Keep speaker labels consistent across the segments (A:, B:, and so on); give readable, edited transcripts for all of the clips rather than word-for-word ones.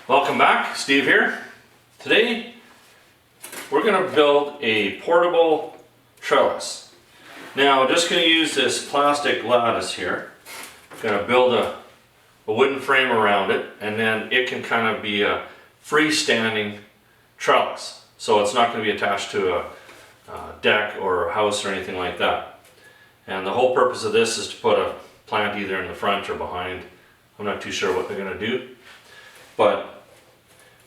A: Welcome back, Steve here. Today we're going to build a portable trellis. Now I'm just going to use this plastic lattice here. I'm going to build a wooden frame around it, and then it can kind of be a freestanding trellis. So it's not going to be attached to a deck or a house or anything like that. And the whole purpose of this is to put a plant either in the front or behind. I'm not too sure what they're going to do. But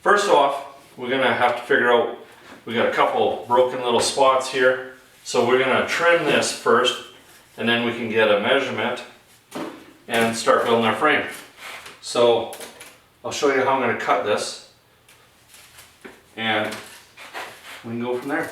A: first off, we're going to have to figure out, we got a couple broken little spots here. So we're going to trim this first, and then we can get a measurement and start building our frame. So I'll show you how I'm going to cut this, and we can go from there.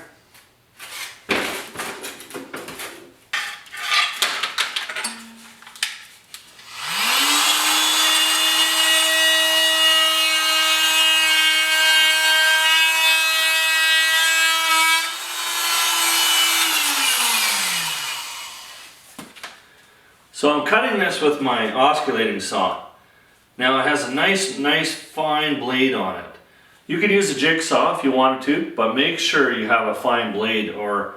A: So I'm cutting this with my osculating saw. Now it has a nice fine blade on it. You could use a jigsaw if you wanted to, but make sure you have a fine blade or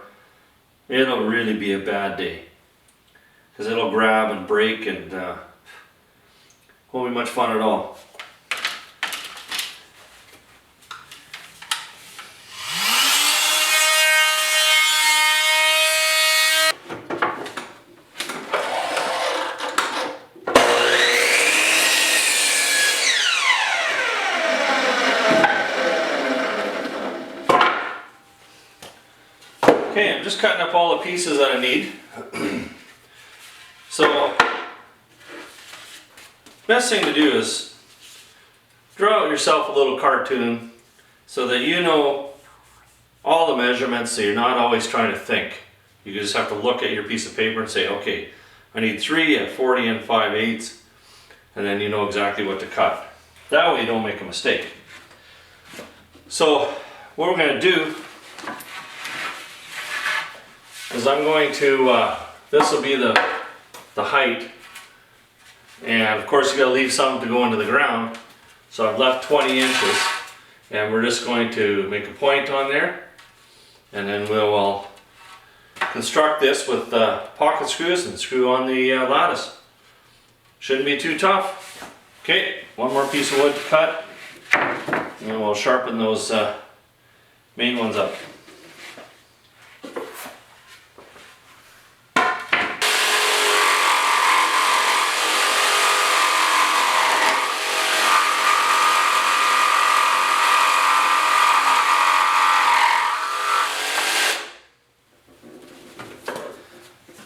A: it'll really be a bad day. Because it'll grab and break and won't be much fun at all. Okay, I'm just cutting up all the pieces that I need. So, best thing to do is draw out yourself a little cartoon so that you know all the measurements, so you're not always trying to think. You just have to look at your piece of paper and say, okay, I need 3 at 40 and 5/8, and then you know exactly what to cut. That way you don't make a mistake. So, what we're going to do is I'm going to, this will be the height, and of course you got to leave some to go into the ground, so I've left 20 inches, and we're just going to make a point on there, and then we'll construct this with pocket screws and screw on the lattice. Shouldn't be too tough. Okay, one more piece of wood to cut, and then we'll sharpen those main ones up.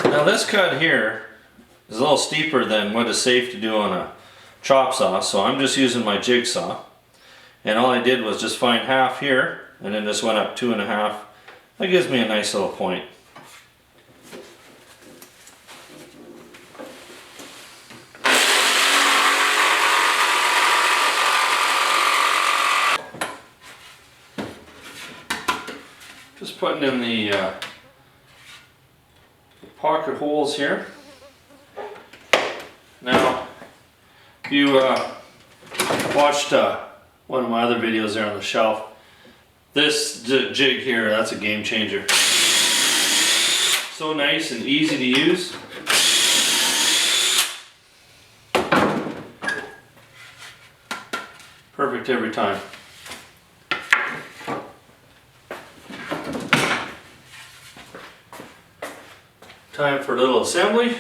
A: Now this cut here is a little steeper than what is safe to do on a chop saw, so I'm just using my jigsaw, and all I did was just find half here and then just went up 2.5. That gives me a nice little point. Just putting in the pocket holes here. Now, if you watched one of my other videos there on the shelf, this jig here, that's a game changer. So nice and easy to use. Perfect every time. Time for a little assembly.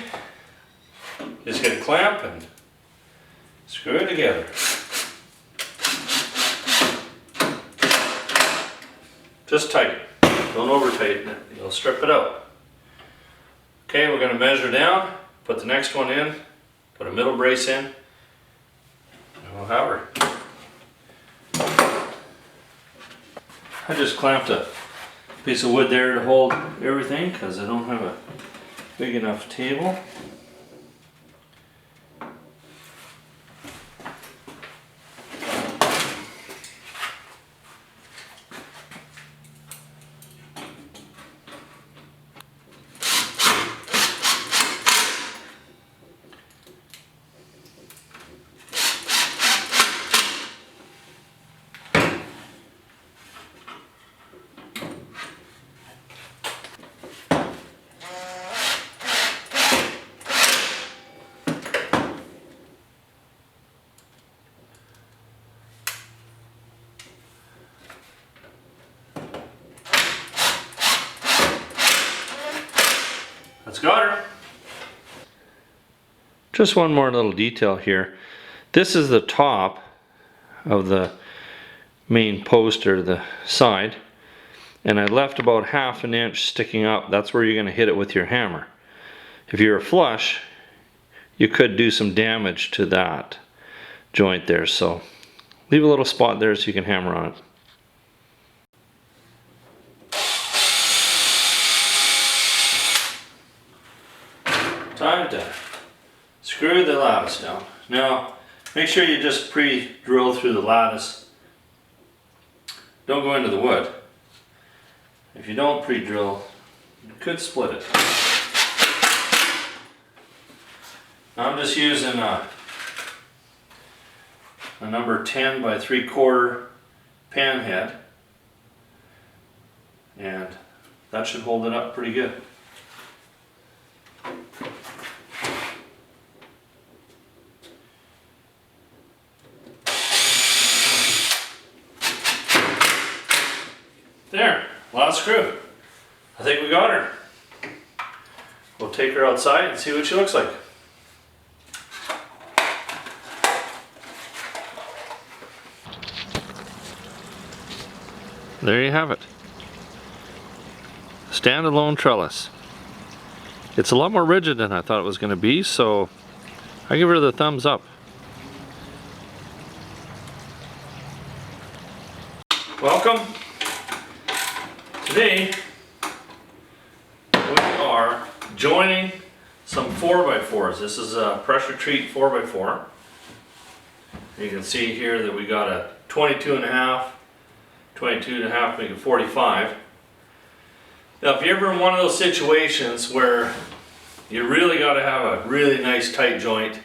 A: Just get a clamp and screw it together. Just tight. Don't over tighten it. You'll strip it out. Okay, we're going to measure down, put the next one in, put a middle brace in, and we'll have her. I just clamped a piece of wood there to hold everything because I don't have a big enough table. That's got her. Just one more little detail here. This is the top of the main post or the side, and I left about 1/2 inch sticking up. That's where you're going to hit it with your hammer. If you're flush, you could do some damage to that joint there, so leave a little spot there so you can hammer on it. Time to screw the lattice down. Now, make sure you just pre-drill through the lattice. Don't go into the wood. If you don't pre-drill, you could split it. I'm just using a number 10 by 3/4 pan head, and that should hold it up pretty good. There, last screw. I think we got her. We'll take her outside and see what she looks like. There you have it. Standalone trellis. It's a lot more rigid than I thought it was going to be, so I give her the thumbs up. Welcome. Today we are joining some 4x4s. This is a pressure treat 4x4. You can see here that we got a 22.5, 22.5, make it 45. Now if you're ever in one of those situations where you really got to have a really nice tight joint,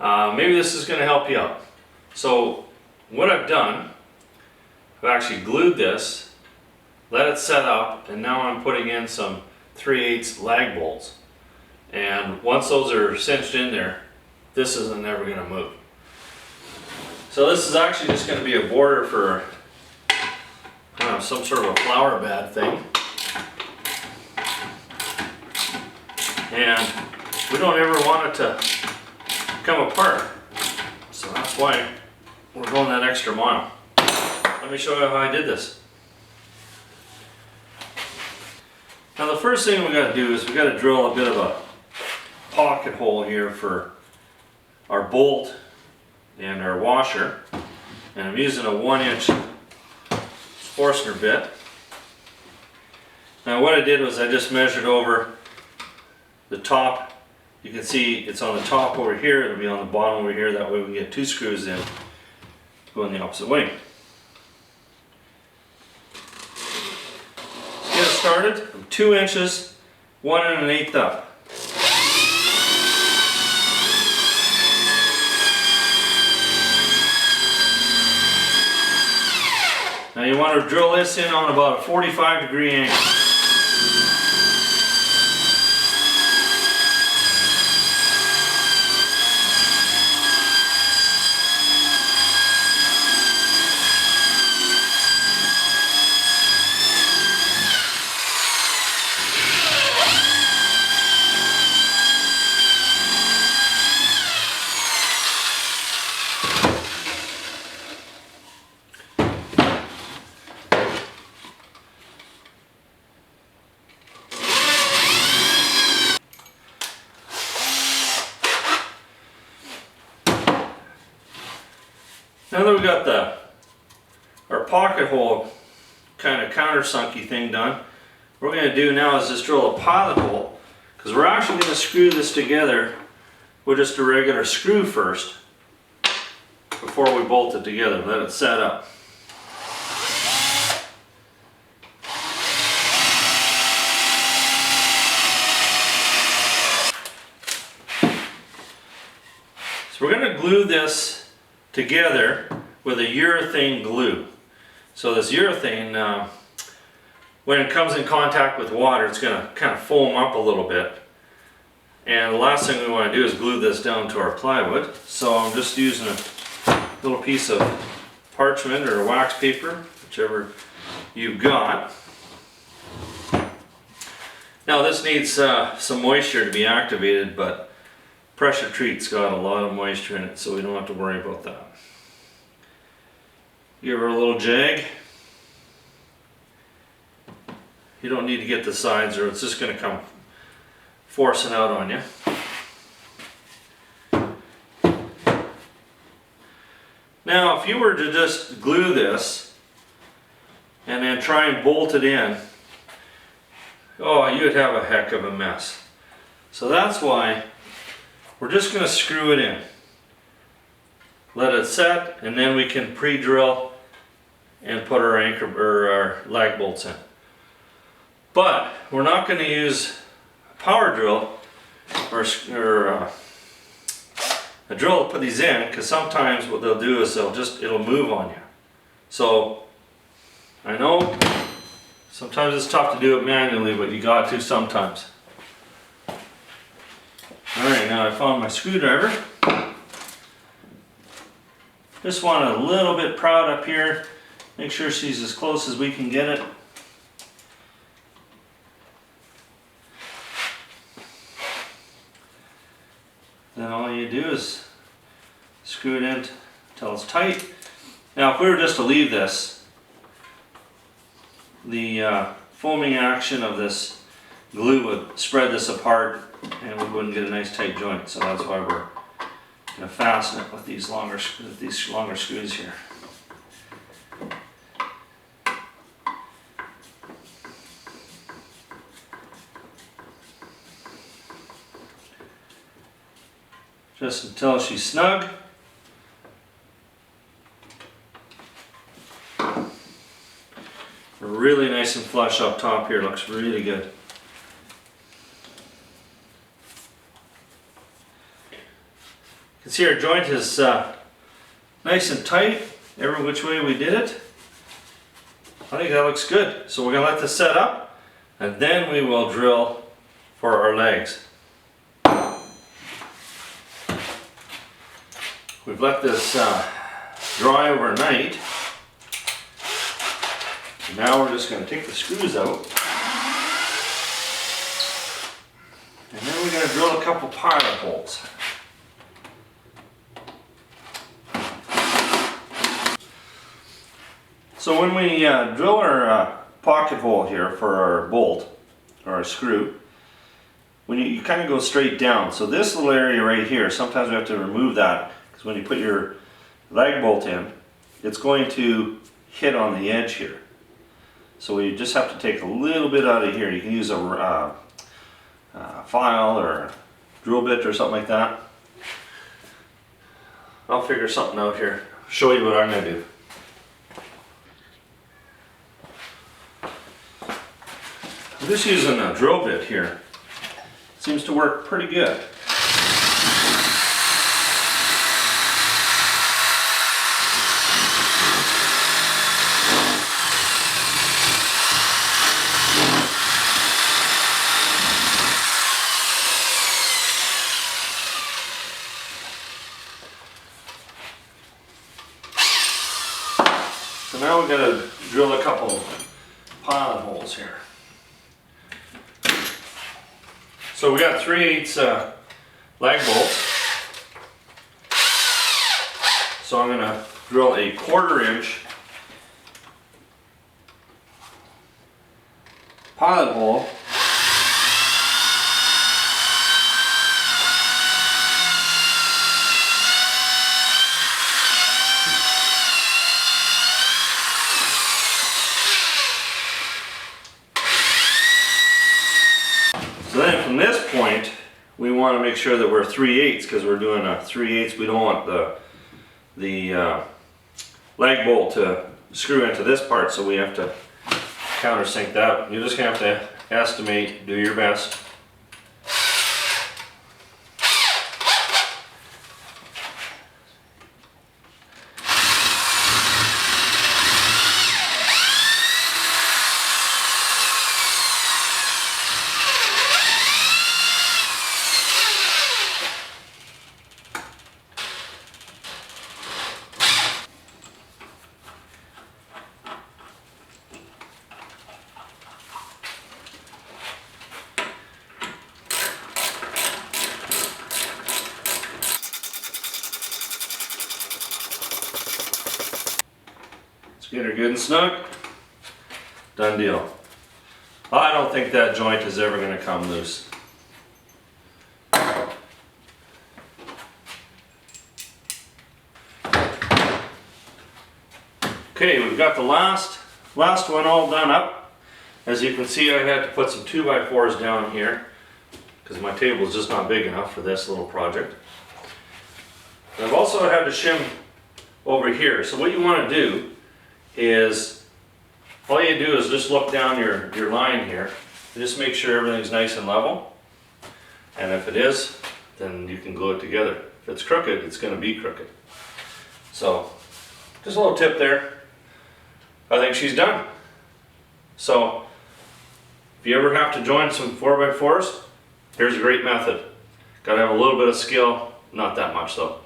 A: maybe this is going to help you out. So what I've done, I've actually glued this, let it set up, and now I'm putting in some 3/8 lag bolts. And once those are cinched in there, this isn't never going to move. So this is actually just going to be a border for some sort of a flower bed thing. And we don't ever want it to come apart. So that's why we're going that extra mile. Let me show you how I did this. Now the first thing we got to do is we got to drill a bit of a pocket hole here for our bolt and our washer. And I'm using a 1-inch Forstner bit. Now what I did was I just measured over the top. You can see it's on the top over here, it'll be on the bottom over here, that way we can get 2 screws in going the opposite way. Let's get it started. I'm 2 inches, 1 1/8 up. Now you want to drill this in on about a 45-degree angle. Now that we got our pocket hole kind of countersunky thing done, what we're going to do now is just drill a pilot hole, because we're actually going to screw this together with just a regular screw first before we bolt it together. Let it set up. So we're going to glue this together with a urethane glue. So this urethane, when it comes in contact with water, it's going to kind of foam up a little bit. And the last thing we want to do is glue this down to our plywood. So I'm just using a little piece of parchment or wax paper, whichever you've got. Now this needs some moisture to be activated, but pressure treat's got a lot of moisture in it, so we don't have to worry about that. Give her a little jag. You don't need to get the sides or it's just going to come forcing out on you. Now if you were to just glue this and then try and bolt it in, oh, you'd have a heck of a mess. So that's why we're just going to screw it in. Let it set, and then we can pre-drill and put our anchor or our lag bolts in. But we're not going to use a power drill or a drill to put these in, because sometimes what they'll do is it'll move on you. So I know sometimes it's tough to do it manually, but you got to sometimes. Alright, now I found my screwdriver. Just want a little bit proud up here. Make sure she's as close as we can get it. Then all you do is screw it in until it's tight. Now if we were just to leave this, the foaming action of this glue would spread this apart and we wouldn't get a nice tight joint. So that's why we're going to fasten it with these longer screws here. Just until she's snug. Really nice and flush up top here, looks really good. You can see our joint is nice and tight, every which way we did it. I think that looks good. So we're going to let this set up, and then we will drill for our legs. We've let this dry overnight. Now we're just going to take the screws out. And then we're going to drill a couple pilot holes. So when we drill our pocket hole here for our bolt, or our screw, when you kind of go straight down. So this little area right here, sometimes we have to remove that, because when you put your lag bolt in, it's going to hit on the edge here. So we just have to take a little bit out of here. You can use a file or a drill bit or something like that. I'll figure something out here. Show you what I'm going to do. I'm just using a drill bit here. Seems to work pretty good. So now we've got to drill a couple pilot holes here. So we got 3/8 lag bolts. So I'm going to drill a 1/4 inch pilot hole. So then from this point, we want to make sure that we're 3/8 because we're doing a 3/8. We don't want the lag bolt to screw into this part, so we have to countersink that. You're just going to have to estimate, do your best. get her good and snug. Done deal. I don't think that joint is ever going to come loose. Okay, we've got the last one all done up. As you can see, I had to put some 2x4s down here because my table is just not big enough for this little project. And I've also had to shim over here. So what you want to do is, all you do is just look down your line here and just make sure everything's nice and level. And if it is, then you can glue it together. If it's crooked, it's going to be crooked. So just a little tip there. I think she's done. So if you ever have to join some 4x4s, here's a great method. Got to have a little bit of skill, not that much though.